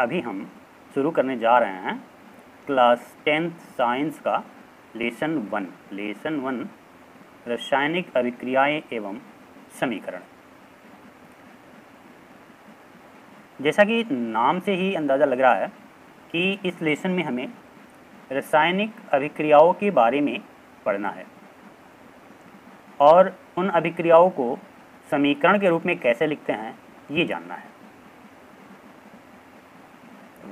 अभी हम शुरू करने जा रहे हैं क्लास 10th साइंस का लेसन 1 रासायनिक अभिक्रियाएं एवं समीकरण। जैसा कि नाम से ही अंदाज़ा लग रहा है कि इस लेसन में हमें रासायनिक अभिक्रियाओं के बारे में पढ़ना है और उन अभिक्रियाओं को समीकरण के रूप में कैसे लिखते हैं ये जानना है।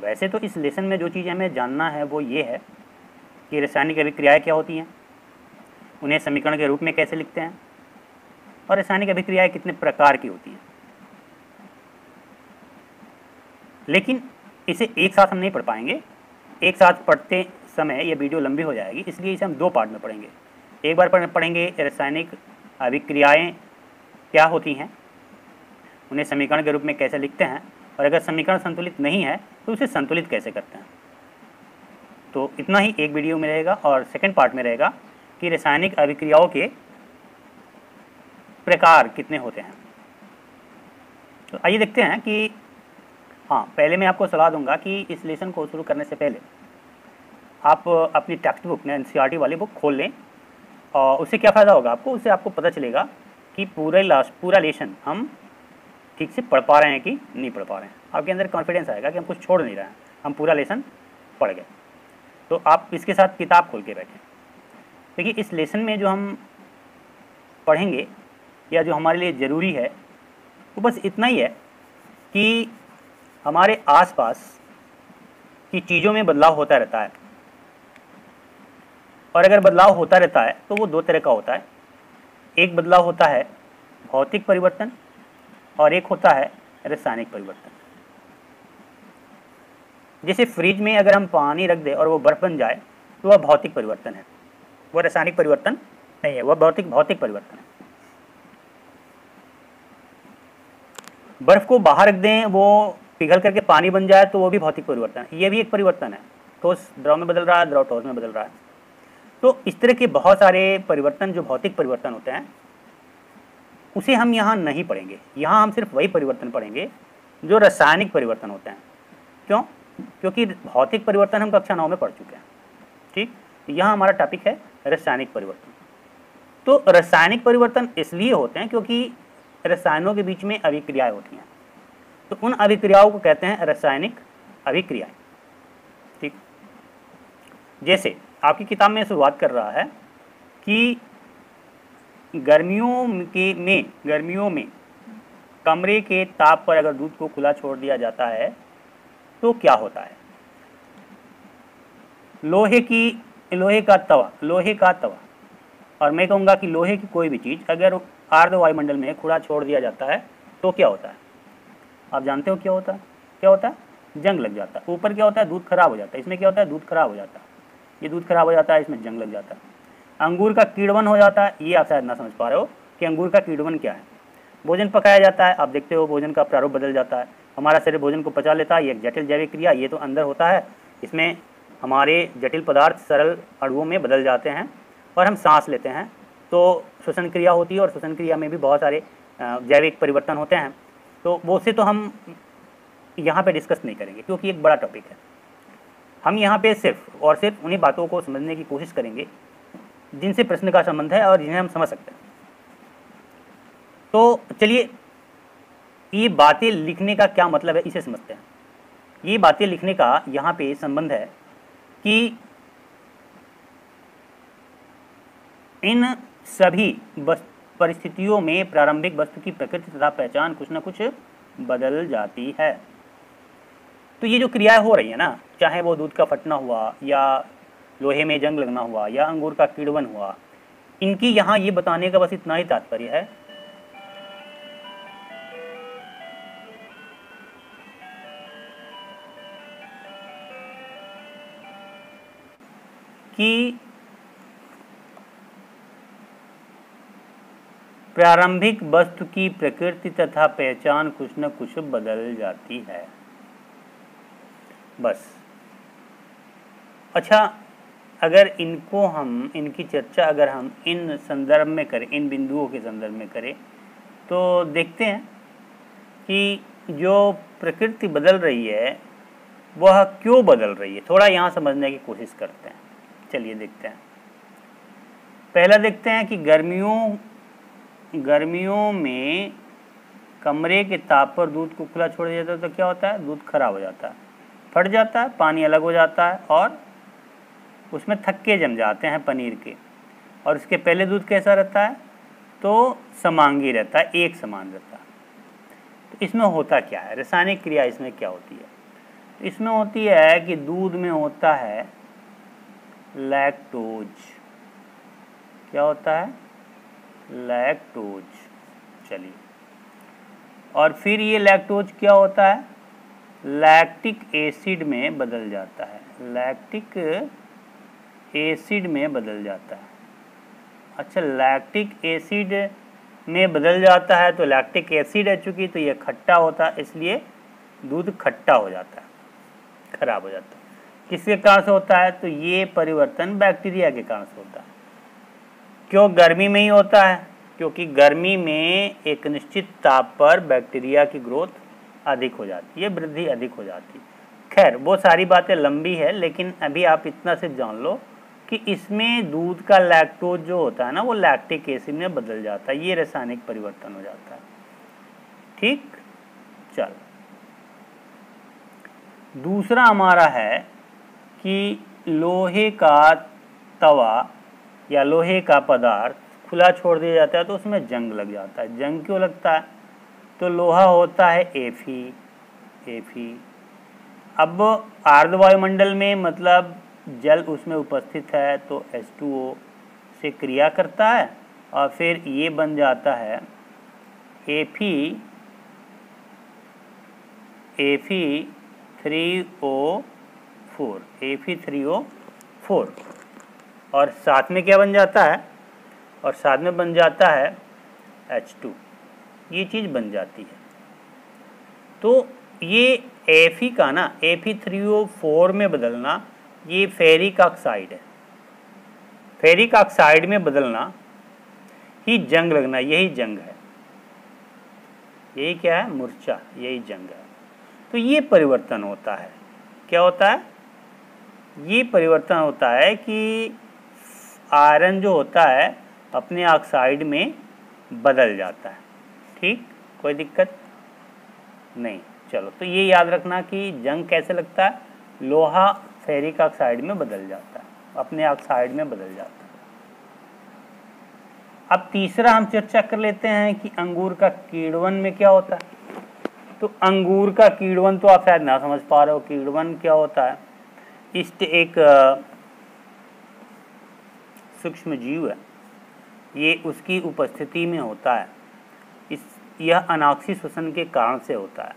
वैसे तो इस लेसन में जो चीज़ हमें जानना है वो ये है कि रासायनिक अभिक्रियाएं क्या होती हैं, उन्हें समीकरण के रूप में कैसे लिखते हैं और रासायनिक अभिक्रियाएं कितने प्रकार की होती हैं। लेकिन इसे एक साथ हम नहीं पढ़ पाएंगे। एक साथ पढ़ते समय ये वीडियो लंबी हो जाएगी, इसलिए इसे हम दो पार्ट में पढ़ेंगे। एक बार पढ़ेंगे रासायनिक अभिक्रियाएं क्या होती हैं, उन्हें समीकरण के रूप में कैसे लिखते हैं और अगर समीकरण संतुलित नहीं है तो उसे संतुलित कैसे करते हैं। तो इतना ही एक वीडियो में रहेगा और सेकंड पार्ट में रहेगा कि रासायनिक अभिक्रियाओं के प्रकार कितने होते हैं। तो आइए देखते हैं कि पहले मैं आपको सलाह दूंगा कि इस लेसन को शुरू करने से पहले आप अपनी टेक्स्ट बुक में NCERT वाली बुक खोल लें और उससे क्या फ़ायदा होगा आपको, उससे आपको पता चलेगा कि पूरा लेसन हम ठीक से पढ़ पा रहे हैं कि नहीं पढ़ पा रहे हैं। आपके अंदर कॉन्फिडेंस आएगा कि हम कुछ छोड़ नहीं रहे हैं, हम पूरा लेसन पढ़ गए। तो आप इसके साथ किताब खोल के बैठें। देखिए इस लेसन में जो हम पढ़ेंगे या जो हमारे लिए ज़रूरी है वो बस इतना ही है कि हमारे आसपास की चीज़ों में बदलाव होता रहता है और अगर बदलाव होता रहता है तो वो दो तरह का होता है। एक बदलाव होता है भौतिक परिवर्तन और एक होता है रासायनिक परिवर्तन। जैसे फ्रिज में अगर हम पानी रख दें और वो बर्फ़ बन जाए तो वह भौतिक परिवर्तन है, वो रासायनिक परिवर्तन नहीं है, वह भौतिक परिवर्तन है। बर्फ़ को बाहर रख दें, वो पिघल करके पानी बन जाए तो वो भी भौतिक परिवर्तन है। ये भी एक परिवर्तन है, ठोस द्रव में बदल रहा है, द्रव ठोस में बदल रहा है। तो इस तरह के बहुत सारे परिवर्तन जो भौतिक परिवर्तन होते हैं उसे हम यहाँ नहीं पढ़ेंगे। यहाँ हम सिर्फ वही परिवर्तन पढ़ेंगे जो रासायनिक परिवर्तन होते हैं। क्यों? क्योंकि भौतिक परिवर्तन हम कक्षा 9 में पढ़ चुके हैं। ठीक, यहाँ हमारा टॉपिक है रासायनिक परिवर्तन। तो रासायनिक परिवर्तन इसलिए होते हैं क्योंकि रसायनों के बीच में अभिक्रियाएं होती हैं, तो उन अभिक्रियाओं को कहते हैं रासायनिक अभिक्रियाएं। ठीक, जैसे आपकी किताब में शुरुआत कर रहा है कि गर्मियों में कमरे के ताप पर अगर दूध को खुला छोड़ दिया जाता है तो क्या होता है। लोहे का तवा और मैं कहूँगा कि लोहे की कोई भी चीज़ अगर आर्द्र वायुमंडल में खुला छोड़ दिया जाता है तो क्या होता है। आप जानते हो क्या होता है? जंग लग जाता है। ऊपर क्या होता है? दूध खराब हो जाता है। इसमें क्या होता है? दूध खराब हो जाता है। ये दूध खराब हो जाता है, इसमें जंग लग जाता है। अंगूर का कीड़वन हो जाता है। ये आप शायद ना समझ पा रहे हो कि अंगूर का कीड़वन क्या है। भोजन पकाया जाता है, आप देखते हो भोजन का प्रारूप बदल जाता है। हमारा शरीर भोजन को पचा लेता है, ये एक जटिल जैविक क्रिया, ये तो अंदर होता है। इसमें हमारे जटिल पदार्थ सरल अणुओं में बदल जाते हैं और हम सांस लेते हैं, तो श्वसन क्रिया होती है और श्वसन क्रिया में भी बहुत सारे जैविक परिवर्तन होते हैं। तो वो से तो हम यहाँ पे डिस्कस नहीं करेंगे क्योंकि एक बड़ा टॉपिक है। हम यहाँ पे सिर्फ और सिर्फ उन्हीं बातों को समझने की कोशिश करेंगे जिनसे प्रश्न का संबंध है और जिन्हें हम समझ सकते हैं। तो चलिए ये बातें लिखने का क्या मतलब है इसे समझते हैं। ये बातें लिखने का यहाँ पे संबंध है कि इन सभी परिस्थितियों में प्रारंभिक वस्तु की प्रकृति तथा पहचान कुछ न कुछ बदल जाती है। तो ये जो क्रियाएं हो रही है ना, चाहे वो दूध का फटना हुआ या लोहे में जंग लगना हुआ या अंगूर का कीड़वन हुआ, इनकी यहाँ ये बताने का बस इतना ही तात्पर्य है कि प्रारंभिक वस्तु की प्रकृति तथा पहचान कुछ न कुछ बदल जाती है, बस। अच्छा, अगर इनकी चर्चा अगर हम इन संदर्भ में करें, इन बिंदुओं के संदर्भ में करें, तो देखते हैं कि जो प्रकृति बदल रही है वह क्यों बदल रही है, थोड़ा यहाँ समझने की कोशिश करते हैं। चलिए देखते हैं। पहला देखते हैं कि गर्मियों में कमरे के ताप पर दूध को खुला छोड़ दिया जाता है तो क्या होता है, दूध खराब हो जाता है, फट जाता है, पानी अलग हो जाता है और उसमें थक्के जम जाते हैं पनीर के। और इसके पहले दूध कैसा रहता है, तो समांगी रहता है, एक समान रहता है। तो इसमें होता क्या है, रासायनिक क्रिया इसमें क्या होती है, तो इसमें होती है कि दूध में होता है लैक्टोज। क्या होता है, लैक्टोज। चलिए, और फिर ये लैक्टोज क्या होता है, लैक्टिक एसिड में बदल जाता है, लैक्टिक एसिड में बदल जाता है। अच्छा, लैक्टिक एसिड में बदल जाता है तो लैक्टिक एसिड है चूंकि, तो ये खट्टा होता है, इसलिए दूध खट्टा हो जाता है, खराब हो जाता है। किसके कारण से होता है, तो ये परिवर्तन बैक्टीरिया के कारण से होता है। क्यों गर्मी में ही होता है, क्योंकि गर्मी में एक निश्चित ताप पर बैक्टीरिया की ग्रोथ अधिक हो जाती है, वृद्धि अधिक हो जाती है। खैर वो सारी बातें लंबी है, लेकिन अभी आप इतना से जान लो कि इसमें दूध का लैक्टोज जो होता है ना, वो लैक्टिक एसिड में बदल जाता है, ये रासायनिक परिवर्तन हो जाता है। ठीक, चल दूसरा हमारा है कि लोहे का तवा या लोहे का पदार्थ खुला छोड़ दिया जाता है तो उसमें जंग लग जाता है। जंग क्यों लगता है, तो लोहा होता है Fe। अब आर्द्र वायुमंडल में मतलब जल उसमें उपस्थित है तो H2O से क्रिया करता है और फिर ये बन जाता है Fe3O4 और साथ में क्या बन जाता है, और साथ में बन जाता है H2, ये चीज़ बन जाती है। तो ये Fe का ना Fe3O4 में बदलना, ये फेरिक ऑक्साइड है, फेरिक ऑक्साइड में बदलना ही जंग लगना, यही जंग है, यही क्या है, मूर्छा, यही जंग है। तो ये परिवर्तन होता है, क्या होता है, ये परिवर्तन होता है कि आयरन जो होता है अपने ऑक्साइड में बदल जाता है। ठीक, कोई दिक्कत नहीं। चलो, तो ये याद रखना कि जंग कैसे लगता है, लोहा फेरिक ऑक्साइड में बदल जाता है, अपने ऑक्साइड में बदल जाता है। अब तीसरा हम चर्चा कर लेते हैं कि अंगूर का कीड़वन में क्या होता है। तो अंगूर का कीड़वन तो आप शायद ना समझ पा रहे हो, कीड़वन क्या होता है, इस्ट एक सूक्ष्म जीव है, ये उसकी उपस्थिति में होता है, यह अनाक्सी श्वसन के कारण से होता है।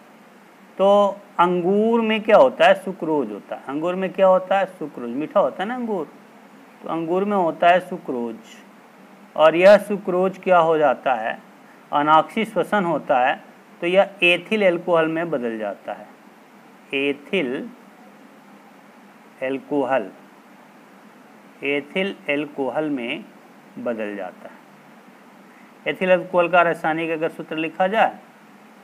तो अंगूर में क्या होता है, सुक्रोज होता है। अंगूर में क्या होता है, सुक्रोज, मीठा होता है ना अंगूर, तो अंगूर में होता है सुक्रोज, और यह सुक्रोज क्या हो जाता है, अनाक्सी श्वसन होता है तो यह एथिल एल्कोहल में बदल जाता है, एथिल एल्कोहल में बदल जाता है। एथिल एल्कोहल का रासायनिक अगर सूत्र लिखा जाए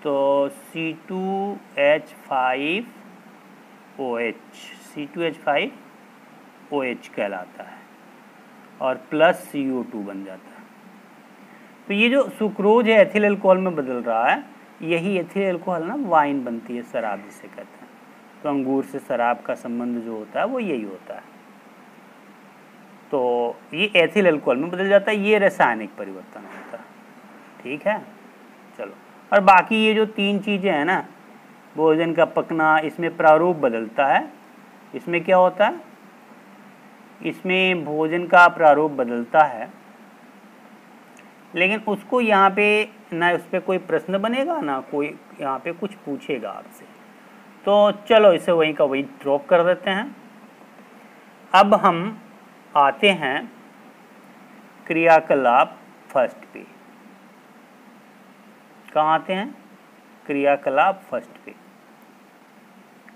तो C2H5OH कहलाता है और प्लस CO2 बन जाता है। तो ये जो सुक्रोज है एथिल एल्कोहल में बदल रहा है, यही एथिल एल्कोहल ना वाइन बनती है, शराब जिसे कहते हैं। तो अंगूर से शराब का संबंध जो होता है वो यही होता है। तो ये एथिल एल्कोहल में बदल जाता है, ये रासायनिक परिवर्तन होता है। ठीक है, चलो, और बाकी ये जो तीन चीज़ें हैं ना, भोजन का पकना, इसमें प्रारूप बदलता है। इसमें क्या होता है, इसमें भोजन का प्रारूप बदलता है, लेकिन उसको यहाँ पे ना उस पर कोई प्रश्न बनेगा ना कोई यहाँ पे कुछ पूछेगा आपसे, तो चलो इसे वहीं का वहीं ड्रॉप कर देते हैं। अब हम आते हैं क्रियाकलाप फर्स्ट पे। कहाँ आते हैं, क्रियाकलाप फर्स्ट पे।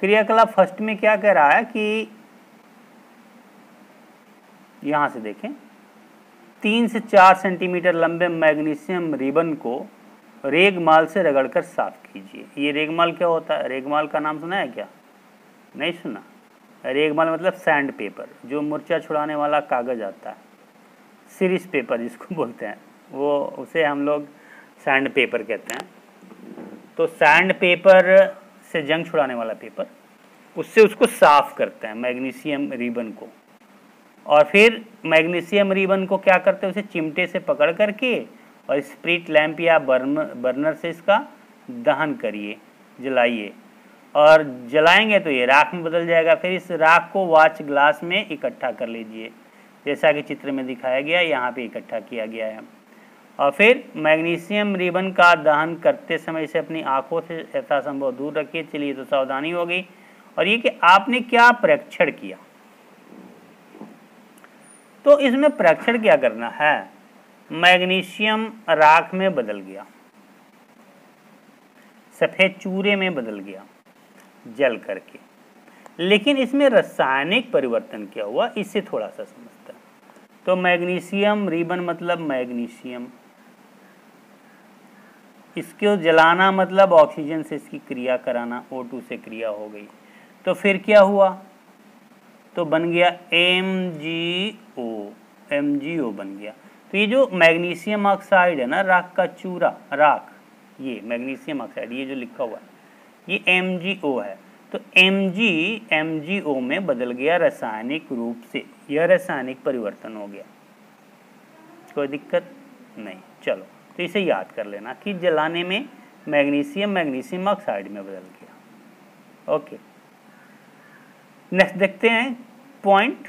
क्रियाकलाप फर्स्ट में क्या कह रहा है कि यहाँ से देखें, 3 से 4 सेंटीमीटर लंबे मैग्नीशियम रिबन को रेगमाल से रगड़कर साफ कीजिए। ये रेगमाल क्या होता है, रेगमाल का नाम सुना है क्या, नहीं सुना? रेगमाल मतलब सैंड पेपर, जो मुर्चा छुड़ाने वाला कागज़ आता है, सीरीज पेपर जिसको बोलते हैं, वो उसे हम लोग सैंड पेपर कहते हैं। तो सैंड पेपर से जंग छुड़ाने वाला पेपर, उससे उसको साफ करते हैं मैग्नीशियम रिबन को, और फिर मैग्नीशियम रिबन को क्या करते हैं, उसे चिमटे से पकड़ करके और स्प्रिट लैंप या बर्नर से इसका दहन करिए, जलाइए, और जलाएंगे तो ये राख में बदल जाएगा। फिर इस राख को वॉच ग्लास में इकट्ठा कर लीजिए, जैसा कि चित्र में दिखाया गया, यहाँ पे इकट्ठा किया गया है। और फिर मैग्नीशियम रिबन का दहन करते समय इसे अपनी आंखों से यथासंभव दूर रखिए। चलिए, तो सावधानी हो गई। और ये कि आपने क्या परीक्षण किया, तो इसमें परीक्षण क्या करना है, मैग्नीशियम राख में बदल गया, सफेद चूरे में बदल गया जल करके, लेकिन इसमें रासायनिक परिवर्तन क्या हुआ, इससे थोड़ा सा समझते हैं। तो मैग्नीशियम रिबन मतलब मैग्नीशियम, इसको जलाना मतलब ऑक्सीजन से इसकी क्रिया कराना, O2 से क्रिया हो गई, तो फिर क्या हुआ, तो बन गया MgO बन गया। तो ये जो मैग्नीशियम ऑक्साइड है ना, राख का चूरा, राख, ये मैग्नीशियम ऑक्साइड, ये जो लिखा हुआ है ये MgO है। तो MgO में बदल गया रासायनिक रूप से, यह रासायनिक परिवर्तन हो गया, कोई दिक्कत नहीं। चलो, तो इसे याद कर लेना कि जलाने में मैग्नीशियम ऑक्साइड में बदल गया। ओके, नेक्स्ट देखते हैं पॉइंट।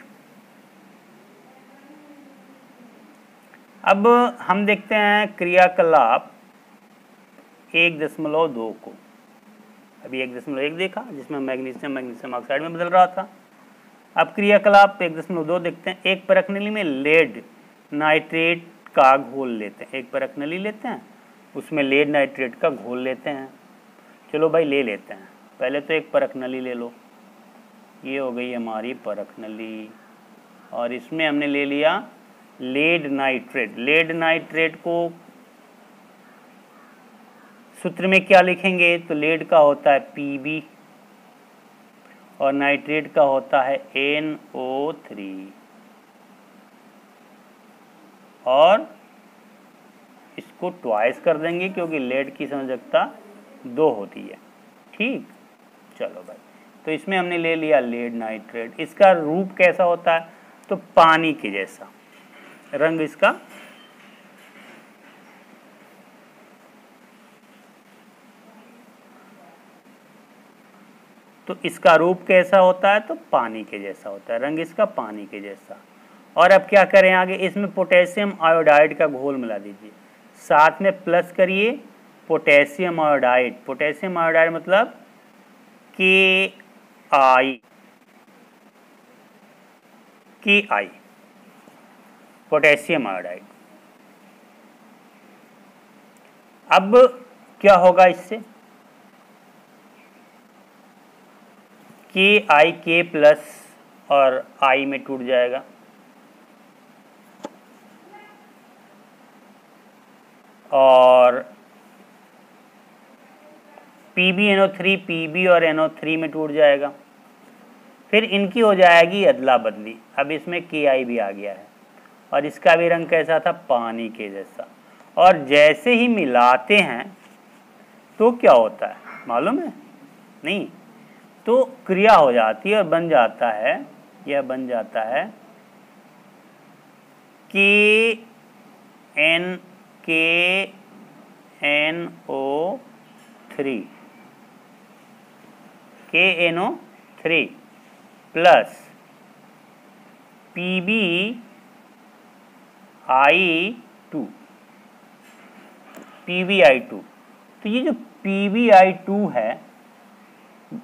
अब हम देखते हैं क्रियाकलाप 1.2 को। अभी 1.1 देखा जिसमें मैग्नीशियम ऑक्साइड में बदल रहा था। अब क्रियाकलाप 1.2 देखते हैं। एक परख नली में लेड नाइट्रेट का घोल लेते हैं, एक परख नली लेते हैं, उसमें लेड नाइट्रेट का घोल लेते हैं। चलो भाई, ले लेते हैं। पहले तो एक परख नली ले लो, ये हो गई हमारी परख नली, और इसमें हमने ले लिया लेड नाइट्रेट। लेड नाइट्रेट को सूत्र में क्या लिखेंगे, तो लेड का होता है Pb और नाइट्रेट का होता है NO3, और इसको ट्वाइस कर देंगे क्योंकि लेड की संयोजकता 2 होती है। ठीक, चलो भाई, तो इसमें हमने ले लिया लेड नाइट्रेट। इसका रूप कैसा होता है, तो पानी के जैसा, रंग इसका तो इसका रूप कैसा होता है, तो पानी के जैसा होता है, रंग इसका पानी के जैसा। और अब क्या करें आगे, इसमें पोटेशियम आयोडाइड का घोल मिला दीजिए, साथ में प्लस करिए पोटेशियम आयोडाइड। पोटेशियम आयोडाइड मतलब Ki, पोटेशियम आयोडाइड। अब क्या होगा इससे, Ki प्लस और I में टूट जाएगा, और PbNO3 Pb और NO3 में टूट जाएगा। फिर इनकी हो जाएगी अदला बदली। अब इसमें Ki भी आ गया है, और इसका भी रंग कैसा था, पानी के जैसा। और जैसे ही मिलाते हैं तो क्या होता है मालूम है, नहीं, तो क्रिया हो जाती है और बन जाता है, यह बन जाता है KNO3 प्लस PbI2। तो ये जो PbI2 है,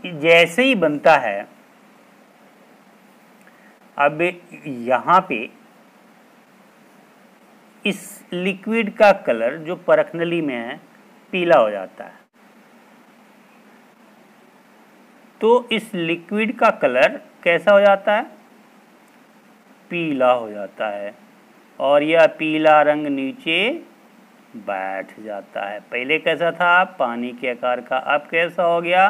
जैसे ही बनता है, अब यहाँ पे इस लिक्विड का कलर जो परख नली में है पीला हो जाता है। तो इस लिक्विड का कलर कैसा हो जाता है, पीला हो जाता है, और यह पीला रंग नीचे बैठ जाता है। पहले कैसा था, पानी के आकार का, अब कैसा हो गया,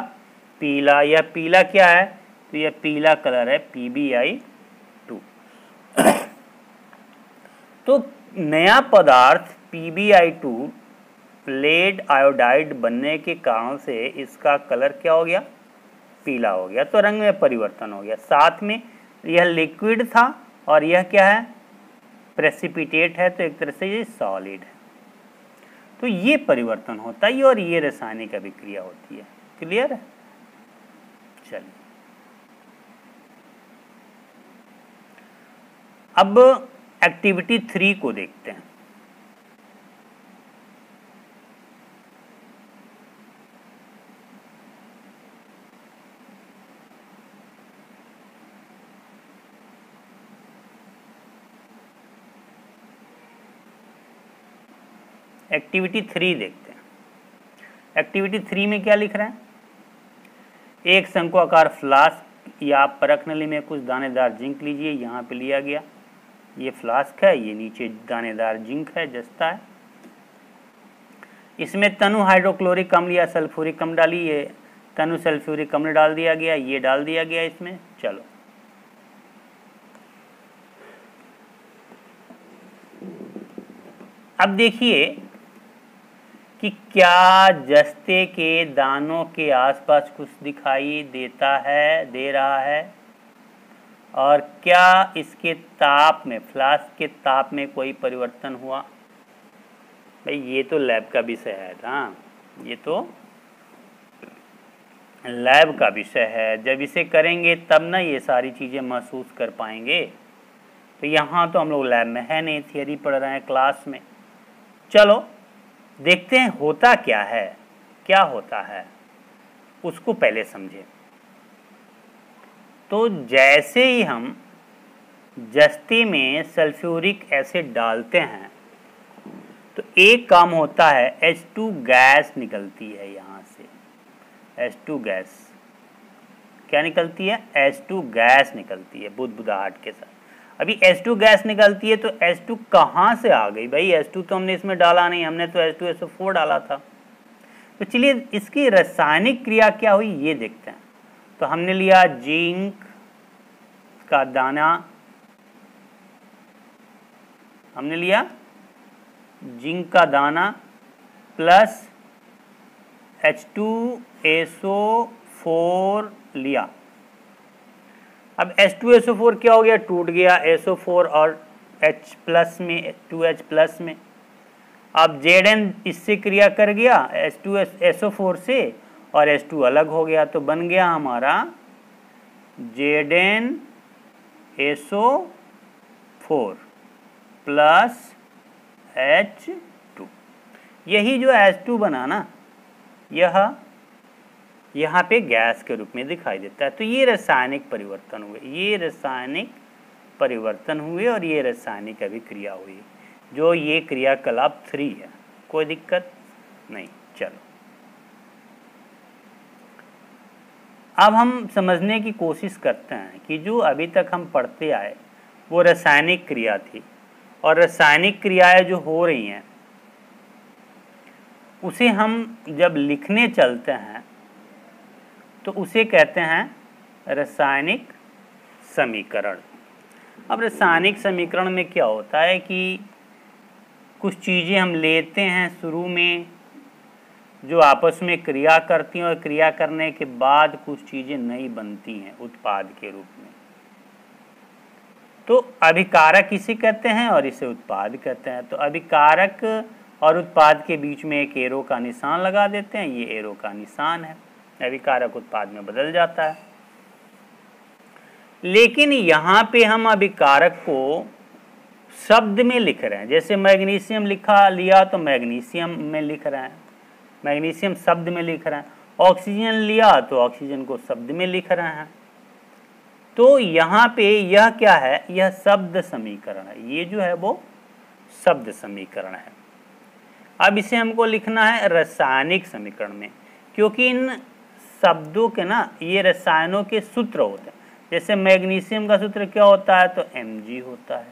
पीला। यह पीला क्या है, तो यह पीला कलर है PbI2। तो नया पदार्थ PbI2 लेड आयोडाइड बनने के कारण से इसका कलर क्या हो गया, पीला हो गया। तो रंग में परिवर्तन हो गया। साथ में यह लिक्विड था और यह क्या है, प्रेसिपिटेट है, तो एक तरह से ये सॉलिड है। तो ये परिवर्तन होता है और ये रासायनिक अभिक्रिया होती है। क्लियर है? चलिए अब एक्टिविटी 3 को देखते हैं। एक्टिविटी 3 देखते हैं। एक्टिविटी 3 में क्या लिख रहे हैं, एक शंकु आकार फ्लास्क या परख नली में कुछ दानेदार जिंक लीजिए। यहाँ पे लिया गया, ये फ्लास्क है, ये नीचे दानेदार जिंक है, जस्ता है। इसमें तनु हाइड्रोक्लोरिक अम्ल या सल्फ्यूरिक अम्ल डाली, ये तनु सल्फ्यूरिक अम्ल डाल दिया गया, ये डाल दिया गया इसमें। चलो अब देखिए कि क्या जस्ते के दानों के आसपास कुछ दिखाई देता है, दे रहा है, और क्या इसके ताप में, फ्लास्क के ताप में कोई परिवर्तन हुआ। भाई ये तो लैब का विषय है ना, ये तो लैब का विषय है। जब इसे करेंगे तब ना ये सारी चीज़ें महसूस कर पाएंगे। तो यहाँ तो हम लोग लैब में है नहीं, थियरी पढ़ रहे हैं क्लास में। चलो देखते हैं होता क्या है, क्या होता है उसको पहले समझें। तो जैसे ही हम जस्ते में सल्फ्यूरिक एसिड डालते हैं तो एक काम होता है, H2 गैस निकलती है यहाँ से। H2 गैस क्या निकलती है, H2 गैस निकलती है बुदबुदाहट के साथ। अभी H2 गैस निकलती है तो H2 कहाँ से आ गई भाई, H2 तो हमने इसमें डाला नहीं, हमने तो H2SO4 डाला था। तो चलिए इसकी रासायनिक क्रिया क्या हुई ये देखते हैं। तो हमने लिया जिंक का दाना, हमने लिया जिंक का दाना प्लस H2SO4 लिया। अब H2SO4 क्या हो गया, टूट गया SO4 और H प्लस में, 2H प्लस में। अब Zn इससे क्रिया कर गया H2SO4 से और H2 अलग हो गया, तो बन गया हमारा ZnSO4 प्लस H2। यही जो H2 बना ना, यह यहाँ पे गैस के रूप में दिखाई देता है। तो ये रासायनिक परिवर्तन हुए, ये रासायनिक परिवर्तन हुए और ये रासायनिक अभिक्रिया हुई, जो ये क्रियाकलाप 3 है। कोई दिक्कत नहीं। चलो अब हम समझने की कोशिश करते हैं कि जो अभी तक हम पढ़ते आए वो रासायनिक क्रिया थी, और रासायनिक क्रियाएं जो हो रही हैं उसे हम जब लिखने चलते हैं तो उसे कहते हैं रासायनिक समीकरण। अब रासायनिक समीकरण में क्या होता है कि कुछ चीज़ें हम लेते हैं शुरू में जो आपस में क्रिया करती हैं, और क्रिया करने के बाद कुछ चीज़ें नई बनती हैं उत्पाद के रूप में। तो अभिकारक इसे कहते हैं और इसे उत्पाद कहते हैं। तो अभिकारक और उत्पाद के बीच में एक एरो का निशान लगा देते हैं, ये एरो का निशान है, अभिकारक उत्पाद में बदल जाता है। लेकिन यहाँ पे हम अभिकारक को शब्द में लिख रहे हैं। जैसे मैग्नीशियम लिया तो मैग्नीशियम में लिख रहे हैं, मैग्नीशियम शब्द में लिख रहे हैं। ऑक्सीजन लिया तो ऑक्सीजन को शब्द में लिख रहे हैं। तो यहाँ पे यह क्या है, यह शब्द समीकरण है। ये जो है वो शब्द समीकरण है। अब इसे हमको लिखना है रासायनिक समीकरण में, क्योंकि इन शब्दों के ना ये रसायनों के सूत्र होते हैं। जैसे मैग्नीशियम का सूत्र क्या होता है, तो Mg होता है।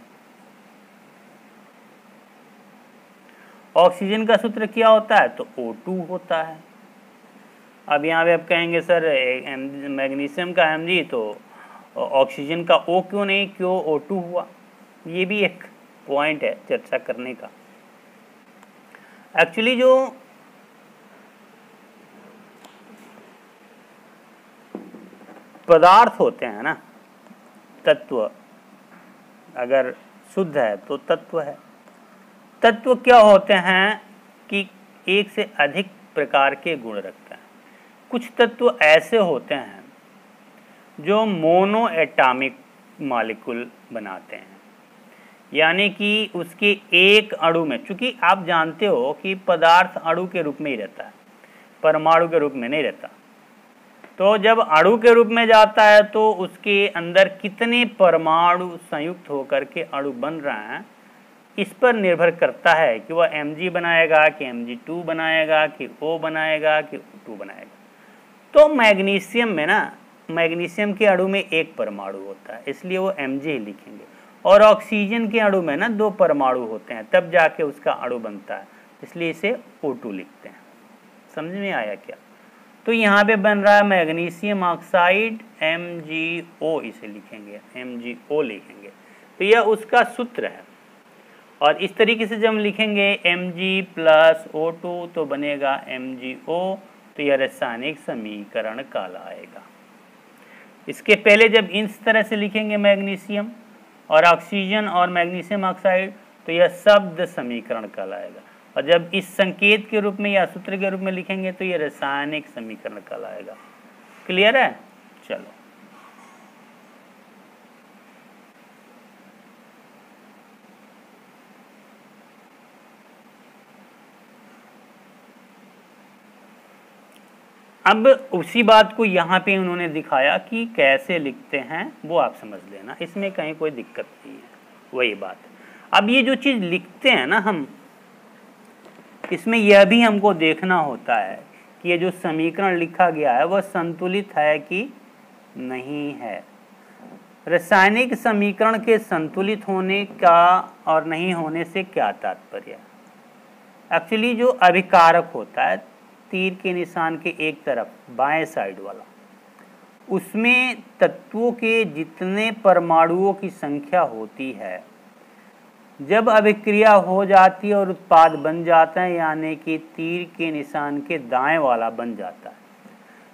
ऑक्सीजन का सूत्र क्या होता है, तो O2 होता है। अब यहाँ पे आप कहेंगे सर मैग्नीशियम का Mg तो ऑक्सीजन का O क्यों नहीं, क्यों O2 हुआ? ये भी एक पॉइंट है चर्चा करने का। एक्चुअली जो पदार्थ होते हैं ना, तत्व, अगर शुद्ध है तो तत्व है। तत्व क्या होते हैं कि एक से अधिक प्रकार के गुण रखते हैं। कुछ तत्व ऐसे होते हैं जो मोनो एटॉमिक मॉलिक्यूल बनाते हैं, यानी कि उसके एक अणु में, चूंकि आप जानते हो कि पदार्थ अणु के रूप में ही रहता है, परमाणु के रूप में नहीं रहता। तो जब अणु के रूप में जाता है तो उसके अंदर कितने परमाणु संयुक्त होकर के अणु बन रहे हैं, इस पर निर्भर करता है कि वह Mg बनाएगा कि Mg2 बनाएगा कि O बनाएगा कि O2 बनाएगा। तो मैग्नीशियम में ना, मैग्नीशियम के अणु में एक परमाणु होता है, इसलिए वो Mg ही लिखेंगे। और ऑक्सीजन के अणु में ना 2 परमाणु होते हैं, तब जाके उसका अणु बनता है, इसलिए इसे O2 लिखते हैं। समझ में आया क्या? तो यहाँ पे बन रहा है मैग्नीशियम ऑक्साइड MgO, इसे लिखेंगे MgO लिखेंगे। तो यह उसका सूत्र है। और इस तरीके से जब हम लिखेंगे Mg प्लस O2 तो बनेगा MgO, तो यह रासायनिक समीकरण कहलाएगा। इसके पहले जब इस तरह से लिखेंगे मैग्नीशियम और ऑक्सीजन और मैग्नीशियम ऑक्साइड, तो यह शब्द समीकरण कहलाएगा। और जब इस संकेत के रूप में या सूत्र के रूप में लिखेंगे तो यह रासायनिक समीकरण कहलाएगा। क्लियर है? चलो, अब उसी बात को यहाँ पे उन्होंने दिखाया कि कैसे लिखते हैं, वो आप समझ लेना, इसमें कहीं कोई दिक्कत नहीं है, वही बात। अब ये जो चीज़ लिखते हैं ना हम, इसमें यह भी हमको देखना होता है कि ये जो समीकरण लिखा गया है वह संतुलित है कि नहीं है। रासायनिक समीकरण के संतुलित होने का और नहीं होने से क्या तात्पर्य है? एक्चुअली जो अभिकारक होता है, तीर के निशान के एक तरफ बाएं साइड वाला, उसमें तत्वों के जितने परमाणुओं की संख्या होती है, जब अभिक्रिया हो जाती है और उत्पाद बन जाता है, यानी कि तीर के निशान के दाएं वाला बन जाता है,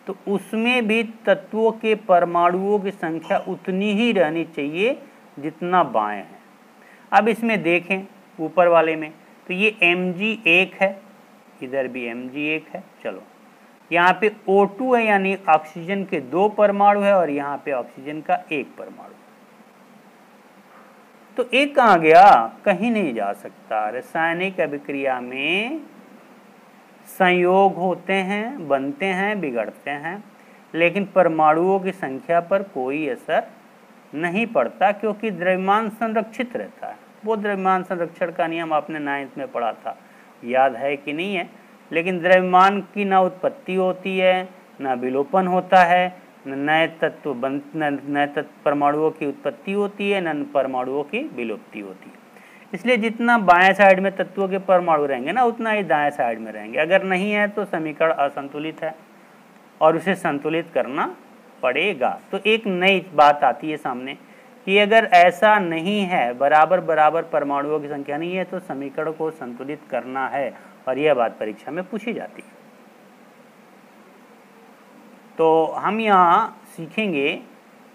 तो उसमें भी तत्वों के परमाणुओं की संख्या उतनी ही रहनी चाहिए जितना बाएं है। अब इसमें देखें ऊपर वाले में, तो ये Mg1 है, इधर भी Mg1 है। चलो, यहाँ पे O2 है, यानी ऑक्सीजन के 2 परमाणु है, और यहाँ पे ऑक्सीजन का 1 परमाणु। तो एक कहाँ गया? कहीं नहीं जा सकता। रासायनिक अभिक्रिया में संयोग होते हैं, बनते हैं, बिगड़ते हैं, लेकिन परमाणुओं की संख्या पर कोई असर नहीं पड़ता, क्योंकि द्रव्यमान संरक्षित रहता है। वो द्रव्यमान संरक्षण का नियम आपने 9th में पढ़ा था, याद है कि नहीं है? लेकिन द्रव्यमान की ना उत्पत्ति होती है, ना विलोपन होता है, नए तत्व परमाणुओं की उत्पत्ति होती है, न परमाणुओं की विलुप्ति होती है। इसलिए जितना बाएं साइड में तत्वों के परमाणु रहेंगे ना, उतना ही दाएं साइड में रहेंगे। अगर नहीं है तो समीकरण असंतुलित है और उसे संतुलित करना पड़ेगा। तो एक नई बात आती है सामने कि अगर ऐसा नहीं है, बराबर बराबर परमाणुओं की संख्या नहीं है, तो समीकरण को संतुलित करना है, और यह बात परीक्षा में पूछी जाती है। तो हम यहाँ सीखेंगे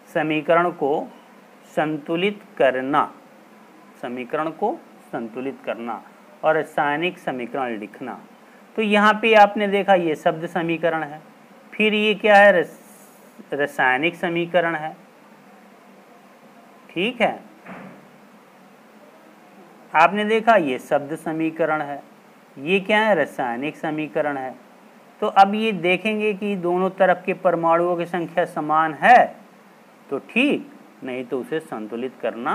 समीकरण को संतुलित करना, समीकरण को संतुलित करना और रासायनिक समीकरण लिखना। तो यहाँ पे आपने देखा ये शब्द समीकरण है, फिर ये क्या है? रासायनिक समीकरण है। ठीक है, आपने देखा ये शब्द समीकरण है, ये क्या है? रासायनिक समीकरण है। तो अब ये देखेंगे कि दोनों तरफ के परमाणुओं की संख्या समान है तो ठीक, नहीं तो उसे संतुलित करना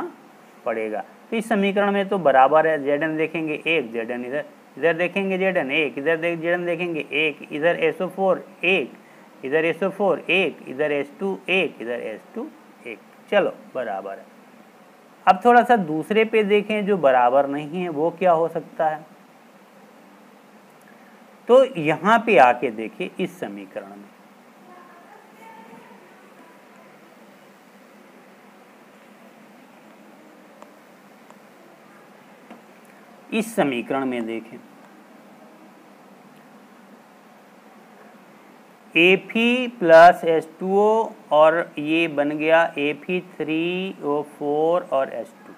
पड़ेगा। तो इस समीकरण में तो बराबर है, Zn देखेंगे 1, Zn इधर देखेंगे Zn 1, इधर Zn देखेंगे 1, इधर SO4 1, इधर SO4 1, इधर H2 1, इधर H2 1। चलो, बराबर है। अब थोड़ा सा दूसरे पे देखें जो बराबर नहीं है, वो क्या हो सकता है? तो यहाँ पे आके देखिए इस समीकरण में, इस समीकरण में देखें Fe प्लस H2O और ये बन गया Fe3O4 और H2।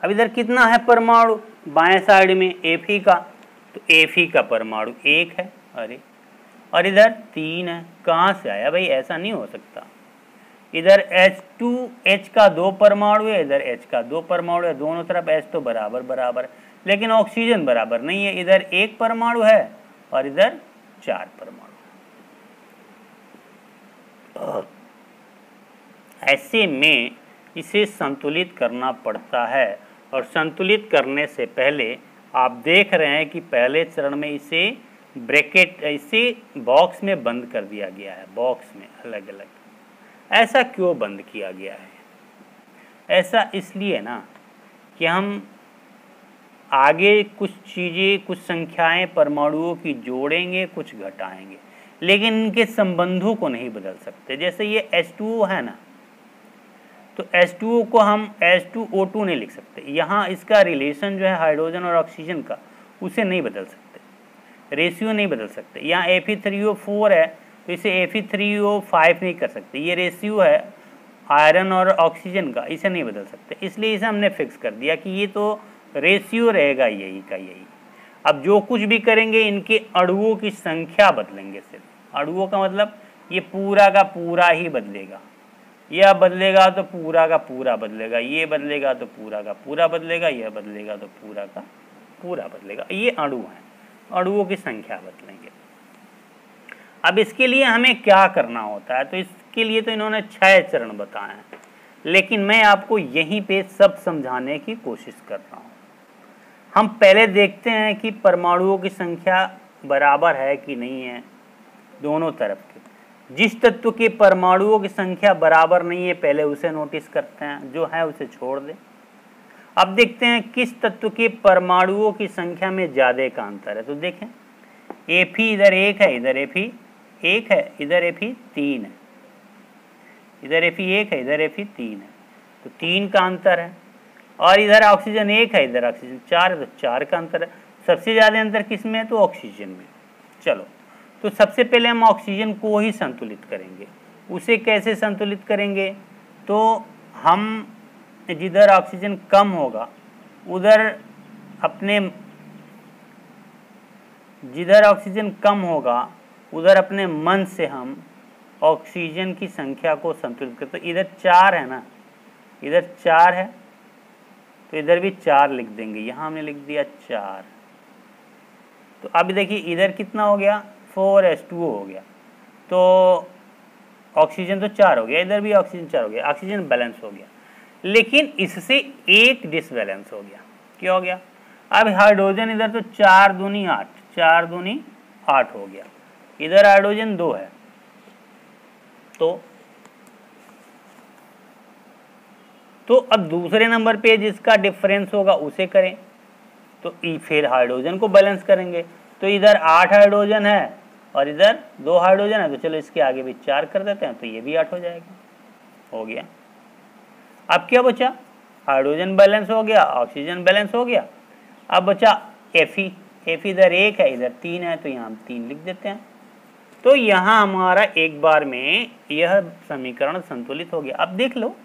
अब इधर कितना है परमाणु बाएं साइड में Fe का, तो Fe का परमाणु 1 है, अरे, और इधर 3 है। कहाँ से आया भाई, ऐसा नहीं हो सकता। इधर H2H का 2 परमाणु है, इधर H का 2 परमाणु है, दोनों तरफ H तो बराबर बराबर है, लेकिन ऑक्सीजन बराबर नहीं है। इधर 1 परमाणु है और इधर 4 परमाणु। ऐसे में इसे संतुलित करना पड़ता है, और संतुलित करने से पहले आप देख रहे हैं कि पहले चरण में इसे ब्रैकेट, इसे बॉक्स में बंद कर दिया गया है, बॉक्स में अलग अलग। ऐसा क्यों बंद किया गया है? ऐसा इसलिए ना कि हम आगे कुछ चीज़ें, कुछ संख्याएं परमाणुओं की जोड़ेंगे, कुछ घटाएंगे, लेकिन इनके संबंधों को नहीं बदल सकते। जैसे ये H2O है ना, तो H2O को हम H2O2 नहीं लिख सकते। यहाँ इसका रिलेशन जो है हाइड्रोजन और ऑक्सीजन का, उसे नहीं बदल सकते, रेशियो नहीं बदल सकते। यहाँ Fe3O4 है तो इसे Fe3O5 नहीं कर सकते। ये रेशियो है आयरन और ऑक्सीजन का, इसे नहीं बदल सकते, इसलिए इसे हमने फिक्स कर दिया कि ये तो रेशियो रहेगा यही का यही। अब जो कुछ भी करेंगे इनके अणुओं की संख्या बदलेंगे सिर्फ। अणुओं का मतलब ये पूरा का पूरा ही बदलेगा, यह बदलेगा तो पूरा का पूरा बदलेगा, ये बदलेगा तो पूरा का पूरा बदलेगा, यह बदलेगा तो पूरा का पूरा बदलेगा। ये अणु हैं, अणुओं की संख्या बदलेंगे। अब इसके लिए हमें क्या करना होता है, तो इसके लिए तो इन्होंने 6 चरण बताए हैं, लेकिन मैं आपको यहीं पे सब समझाने की कोशिश कर रहा हूँ। हम पहले देखते हैं कि परमाणुओं की संख्या बराबर है कि नहीं है दोनों तरफ के। जिस तत्व के परमाणुओं की संख्या बराबर नहीं है पहले उसे नोटिस करते हैं, जो है उसे छोड़ दें। अब देखते हैं किस तत्व के परमाणुओं की संख्या में ज़्यादा का अंतर है। तो देखें Fe इधर 1 है, इधर Fe 1 है, इधर Fe 3 है, इधर Fe 1 है, इधर Fe 3 है, तो 3 का अंतर है। और इधर ऑक्सीजन 1 है, इधर ऑक्सीजन 4 है, तो 4 का अंतर है। सबसे ज़्यादा अंतर किस में है, तो ऑक्सीजन में। चलो, तो सबसे पहले हम ऑक्सीजन को ही संतुलित करेंगे। उसे कैसे संतुलित करेंगे, तो हम जिधर ऑक्सीजन कम होगा उधर अपने, जिधर ऑक्सीजन कम होगा उधर अपने मन से हम ऑक्सीजन की संख्या को संतुलित करते। तो इधर 4 है ना, इधर 4 है तो इधर भी 4 लिख देंगे, यहाँ हमने लिख दिया 4। तो अब देखिए इधर कितना हो गया, 4H2O हो गया, तो ऑक्सीजन तो 4 हो गया, इधर भी ऑक्सीजन 4 हो गया, ऑक्सीजन बैलेंस हो गया। लेकिन इससे एक डिसबैलेंस हो गया। क्या हो गया, अब हाइड्रोजन इधर तो 4 दूनी 8, 4 दूनी 8 हो गया, इधर हाइड्रोजन 2 है, तो अब दूसरे नंबर पे जिसका डिफरेंस होगा उसे करें, तो फिर हाइड्रोजन को बैलेंस करेंगे। तो इधर 8 हाइड्रोजन है और इधर 2 हाइड्रोजन है, तो चलो इसके आगे भी 4 कर देते हैं, तो ये भी 8 हो जाएगा, हो गया। अब क्या बचा, हाइड्रोजन बैलेंस हो गया, ऑक्सीजन बैलेंस हो गया, अब बचा Fe। Fe इधर 1 है, इधर 3 है, तो यहाँ हम 3 लिख देते हैं। तो यहाँ हमारा एक बार में यह समीकरण संतुलित हो गया। अब देख लो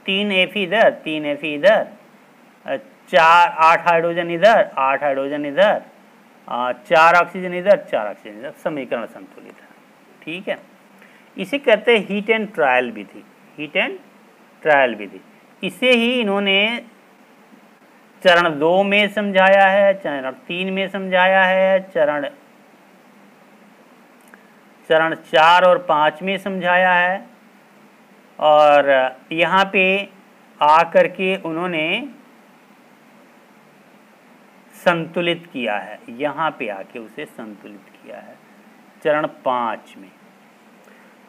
3 Fe इधर, 3 Fe इधर, 8 हाइड्रोजन इधर, 8 हाइड्रोजन इधर, 4 ऑक्सीजन इधर, 4 ऑक्सीजन इधर, समीकरण संतुलित है। ठीक है, इसे कहते हैं हीट एंड ट्रायल विधि, हीट एंड ट्रायल विधि। इसे ही इन्होंने चरण 2 में समझाया है, चरण 3 में समझाया है, चरण 4 और 5 में समझाया है, और यहाँ पे आकर के उन्होंने संतुलित किया है, यहाँ पे आके उसे संतुलित किया है चरण 5 में।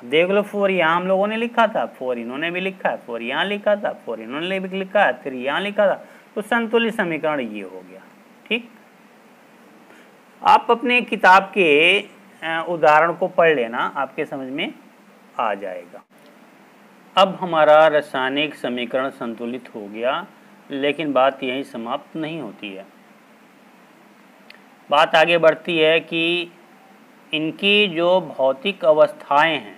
देख लो 4 यहाँ हम लोगों ने लिखा था, 4 इन्होंने भी लिखा है, 4 यहाँ लिखा था, 4 इन्होंने भी लिखा है, 3 यहाँ लिखा था, तो संतुलित समीकरण ये हो गया। ठीक, आप अपने किताब के उदाहरण को पढ़ लेना, आपके समझ में आ जाएगा। अब हमारा रासायनिक समीकरण संतुलित हो गया, लेकिन बात यहीं समाप्त नहीं होती है। बात आगे बढ़ती है कि इनकी जो भौतिक अवस्थाएं हैं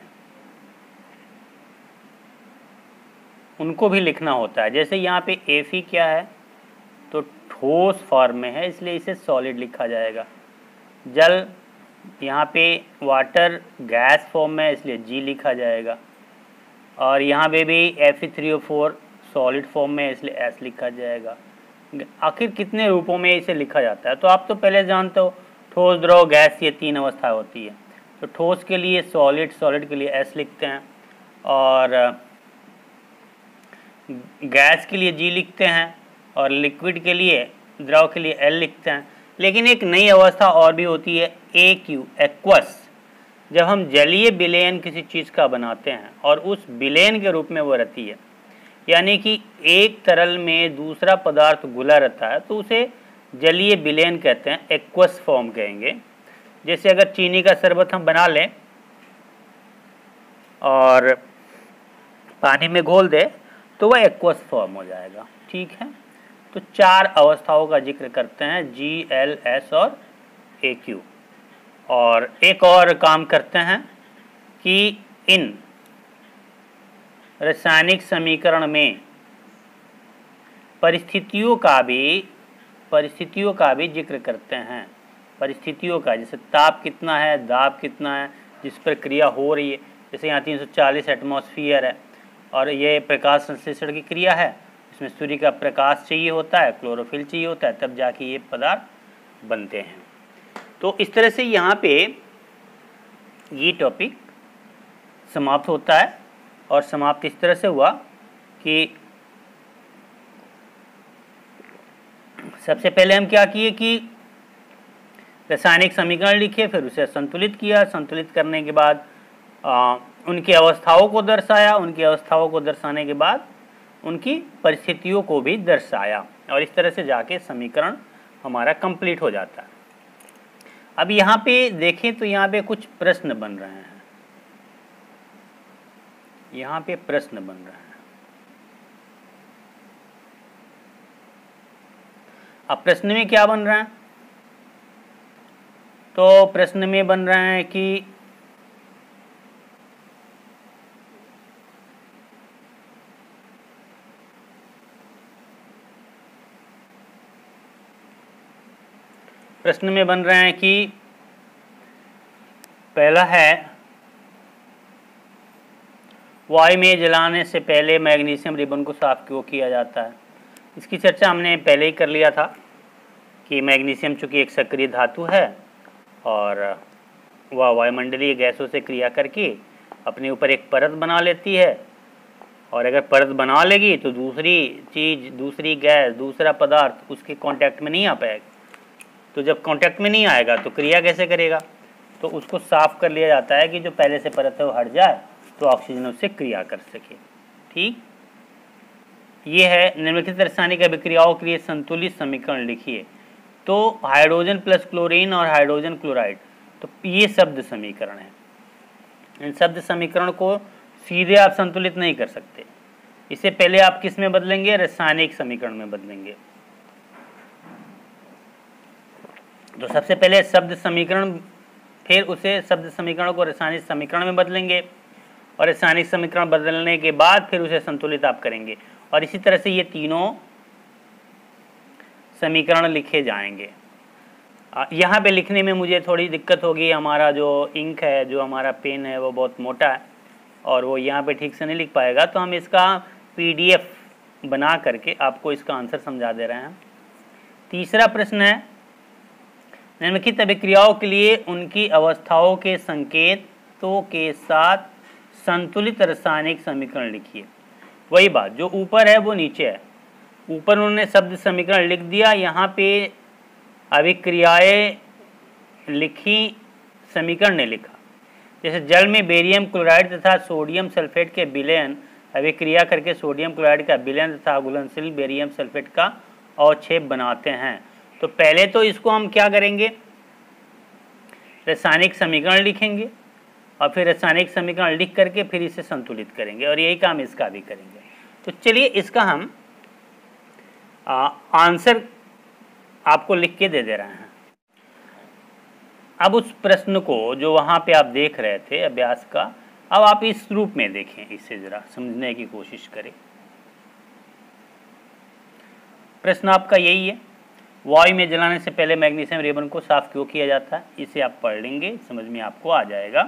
उनको भी लिखना होता है। जैसे यहाँ पे Fe क्या है, तो ठोस फॉर्म में है, इसलिए इसे सॉलिड लिखा जाएगा। जल, यहाँ पे वाटर गैस फॉर्म में है, इसलिए G लिखा जाएगा। और यहाँ पे भी Fe3O4 सॉलिड फॉर्म में है, इसलिए S लिखा जाएगा। आखिर कितने रूपों में इसे लिखा जाता है, तो आप तो पहले जानते हो, ठोस, द्रव, गैस, ये 3 अवस्था होती है। तो ठोस के लिए सॉलिड, सॉलिड के लिए S लिखते हैं, और गैस के लिए G लिखते हैं, और लिक्विड के लिए, द्रव के लिए L लिखते हैं। लेकिन एक नई अवस्था और भी होती है, AQ, एक्वस। जब हम जलीय विलयन किसी चीज़ का बनाते हैं और उस विलयन के रूप में वो रहती है, यानी कि एक तरल में दूसरा पदार्थ घुला रहता है, तो उसे जलीय विलयन कहते हैं, एक्वस फॉर्म कहेंगे। जैसे अगर चीनी का शरबत हम बना लें और पानी में घोल दें तो वह एक्वस फॉर्म हो जाएगा। ठीक है, तो 4 अवस्थाओं का जिक्र करते हैं, G, L, S और AQ। और एक और काम करते हैं कि इन रासायनिक समीकरण में परिस्थितियों का भी जिक्र करते हैं। परिस्थितियों का, जैसे ताप कितना है, दाब कितना है, जिस पर क्रिया हो रही है। जैसे यहाँ 340 एटमॉस्फेयर है और ये प्रकाश संश्लेषण की क्रिया है, इसमें सूर्य का प्रकाश चाहिए होता है, क्लोरोफिल चाहिए होता है, तब जाके ये पदार्थ बनते हैं। तो इस तरह से यहाँ पे ये टॉपिक समाप्त होता है, और समाप्त इस तरह से हुआ कि सबसे पहले हम क्या किए कि रासायनिक समीकरण लिखे, फिर उसे संतुलित किया। संतुलित करने के बाद उनकी अवस्थाओं को दर्शाया, उनकी अवस्थाओं को दर्शाने के बाद उनकी परिस्थितियों को भी दर्शाया, और इस तरह से जाके समीकरण हमारा कंप्लीट हो जाता है। अब यहाँ पे देखें तो यहाँ पे कुछ प्रश्न बन रहे हैं, यहाँ पे प्रश्न बन रहे हैं। अब प्रश्न में क्या बन रहा है, तो प्रश्न में बन रहा है कि पहला है, वायु में जलाने से पहले मैग्नीशियम रिबन को साफ क्यों किया जाता है। इसकी चर्चा हमने पहले ही कर लिया था कि मैग्नीशियम चूँकि एक सक्रिय धातु है और वह वायुमंडलीय गैसों से क्रिया करके अपने ऊपर एक परत बना लेती है, और अगर परत बना लेगी तो दूसरी चीज़, दूसरी गैस, दूसरा पदार्थ उसके कांटेक्ट में नहीं आ पाएगा। तो जब कांटेक्ट में नहीं आएगा तो क्रिया कैसे करेगा, तो उसको साफ कर लिया जाता है कि जो पहले से परत है वो हट जाए तो ऑक्सीजन उससे क्रिया कर सके। ठीक, ये है निम्नलिखित रासायनिक अभिक्रियाओं के लिए संतुलित समीकरण लिखिए। तो हाइड्रोजन प्लस क्लोरीन और हाइड्रोजन क्लोराइड, तो ये शब्द समीकरण है। इन शब्द समीकरण को सीधे आप संतुलित नहीं कर सकते, इससे पहले आप किस में बदलेंगे, रासायनिक समीकरण में बदलेंगे। तो सबसे पहले शब्द समीकरण, फिर उसे शब्द समीकरण को रासायनिक समीकरण में बदलेंगे, और रासायनिक समीकरण बदलने के बाद फिर उसे संतुलित आप करेंगे, और इसी तरह से ये तीनों समीकरण लिखे जाएंगे। यहाँ पे लिखने में मुझे थोड़ी दिक्कत होगी, हमारा जो इंक है, जो हमारा पेन है वो बहुत मोटा है और वो यहाँ पे ठीक से नहीं लिख पाएगा, तो हम इसका PDF बना करके आपको इसका आंसर समझा दे रहे हैं। तीसरा प्रश्न है, निम्नलिखित अभिक्रियाओं के लिए उनकी अवस्थाओं के संकेतों के साथ संतुलित रासायनिक समीकरण लिखिए। वही बात, जो ऊपर है वो नीचे है। ऊपर उन्होंने शब्द समीकरण लिख दिया, यहाँ पे अभिक्रियाएं लिखी, समीकरण ने लिखा। जैसे जल में बेरियम क्लोराइड तथा सोडियम सल्फेट के विलयन अभिक्रिया करके सोडियम क्लोराइड का विलयन तथा घुलनशील बेरियम सल्फेट का अवक्षेप बनाते हैं। तो पहले तो इसको हम क्या करेंगे, रासायनिक समीकरण लिखेंगे और फिर रासायनिक समीकरण लिख करके फिर इसे संतुलित करेंगे, और यही काम इसका भी करेंगे। तो चलिए इसका हम आंसर आपको लिख के दे रहे हैं। अब उस प्रश्न को जो वहां पे आप देख रहे थे अभ्यास का, अब आप इस रूप में देखें, इसे जरा समझने की कोशिश करें। प्रश्न आपका यही है, वायु में जलाने से पहले मैग्नीशियम रिबन को साफ क्यों किया जाता है? इसे आप पढ़ लेंगे, समझ में आपको आ जाएगा।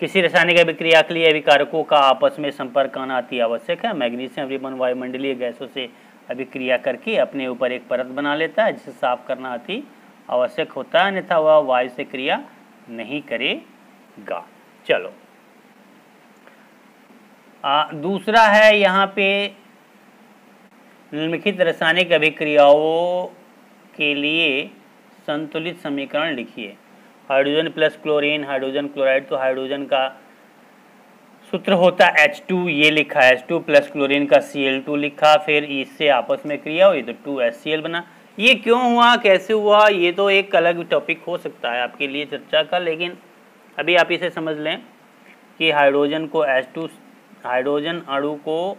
किसी रासायनिक अभिक्रिया के लिए अभिकारकों का आपस में संपर्क आना अति आवश्यक है। मैग्नीशियम रिबन वायुमंडलीय गैसों से अभिक्रिया करके अपने ऊपर एक परत बना लेता है, जिसे साफ करना अति आवश्यक होता है, अन्यथा वह वायु से क्रिया नहीं करेगा। चलो दूसरा है, यहाँ पे निम्नलिखित रासायनिक अभिक्रियाओं के लिए संतुलित समीकरण लिखिए। Hydrogen plus chlorine, hydrogen chloride, तो हाइड्रोजन का सूत्र होता है H2, ये लिखा है H2 प्लस क्लोरीन का Cl2 लिखा, फिर इससे आपस में क्रिया हुई तो 2HCl बना। ये क्यों हुआ, कैसे हुआ, ये तो एक अलग टॉपिक हो सकता है आपके लिए चर्चा का, लेकिन अभी आप इसे समझ लें कि हाइड्रोजन को H2, हाइड्रोजन अणु को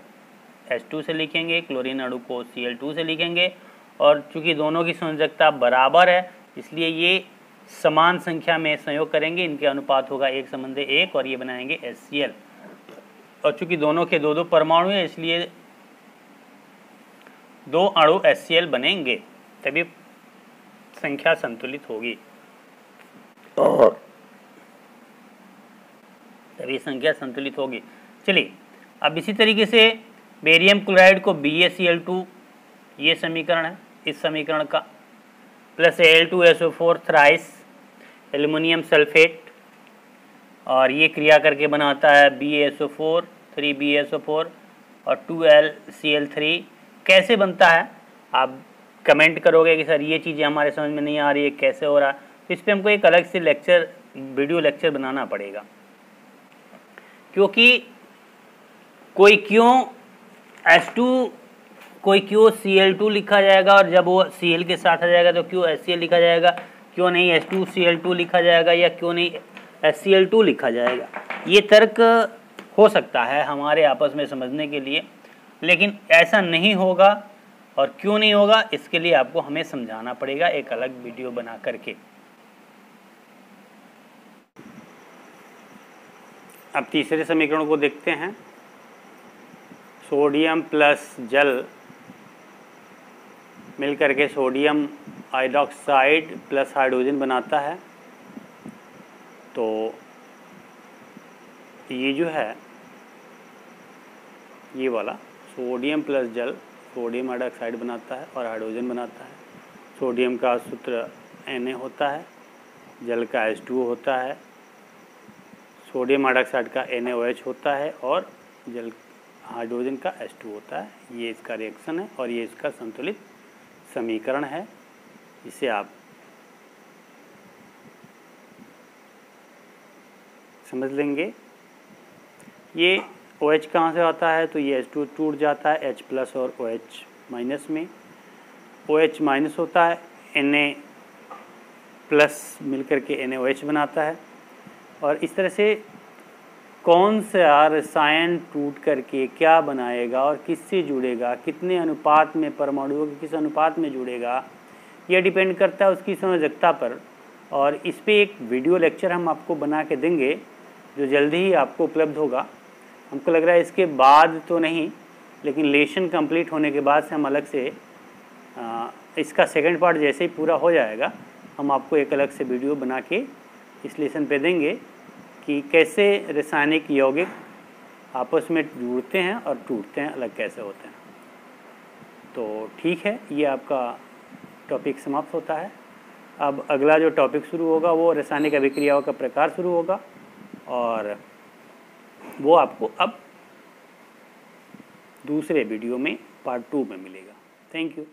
H2 से लिखेंगे, क्लोरीन अणु को Cl2 से लिखेंगे, और चूंकि दोनों की संयोजकता बराबर है इसलिए ये समान संख्या में संयोग करेंगे, इनके अनुपात होगा 1:1 और ये बनाएंगे HCl। और चूंकि दोनों के दो परमाणु है इसलिए 2 अणु HCl बनेंगे, तभी संख्या संतुलित होगी, तभी संख्या संतुलित होगी। चलिए अब इसी तरीके से बेरियम क्लोराइड को BaCl2, ये समीकरण है, इस समीकरण का plus Al2SO4 thrice aluminium sulphate, और ये क्रिया करके बनाता है BaSO4, 3BaSO4 और 2LCl3। कैसे बनता है आप कमेंट करोगे कि सर ये चीज़ें हमारे समझ में नहीं आ रही है, कैसे हो रहा है, तो इस पर हमको एक अलग से लेक्चर, वीडियो लेक्चर बनाना पड़ेगा, क्योंकि कोई क्यों H2, कोई क्यों Cl2 लिखा जाएगा और जब वो Cl के साथ आ जाएगा तो क्यों HCl लिखा जाएगा, क्यों नहीं H2Cl2 लिखा जाएगा या क्यों नहीं HCl2 लिखा जाएगा। ये तर्क हो सकता है हमारे आपस में समझने के लिए, लेकिन ऐसा नहीं होगा, और क्यों नहीं होगा इसके लिए आपको हमें समझाना पड़ेगा एक अलग वीडियो बना करके। अब तीसरे समीकरण को देखते हैं। सोडियम प्लस जल मिलकर के सोडियम हाइड्रोक्साइड प्लस हाइड्रोजन बनाता है, तो ये जो है ये वाला सोडियम प्लस जल सोडियम हाइड्रोक्साइड बनाता है और हाइड्रोजन बनाता है। सोडियम का सूत्र Na होता है, जल का H2O होता है, सोडियम हाइड्रोक्साइड का NaOH होता है और जल हाइड्रोजन का H2 होता है। ये इसका रिएक्शन है और ये इसका संतुलित समीकरण है। इसे आप समझ लेंगे। ये OH कहाँ से आता है, तो ये H2 टूट जाता है H प्लस और OH माइनस में, OH माइनस होता है, Na प्लस मिलकर के NaOH बनाता है। और इस तरह से कौन सा रसायन टूट करके क्या बनाएगा और किससे जुड़ेगा, कितने अनुपात में परमाणुओं के किस अनुपात में जुड़ेगा, यह डिपेंड करता है उसकी संयोजकता पर। और इस पे एक वीडियो लेक्चर हम आपको बना के देंगे जो जल्दी ही आपको उपलब्ध होगा। हमको लग रहा है इसके बाद तो नहीं, लेकिन लेसन कंप्लीट होने के बाद से हम अलग से इसका सेकंड पार्ट जैसे ही पूरा हो जाएगा हम आपको एक अलग से वीडियो बना के इस लेसन पे देंगे कि कैसे रासायनिक यौगिक आपस में जुड़ते हैं और टूटते हैं, अलग कैसे होते हैं। तो ठीक है, ये आपका टॉपिक समाप्त होता है। अब अगला जो टॉपिक शुरू होगा वो रासायनिक अभिक्रियाओं का प्रकार शुरू होगा, और वो आपको अब दूसरे वीडियो में पार्ट 2 में मिलेगा। Thank you.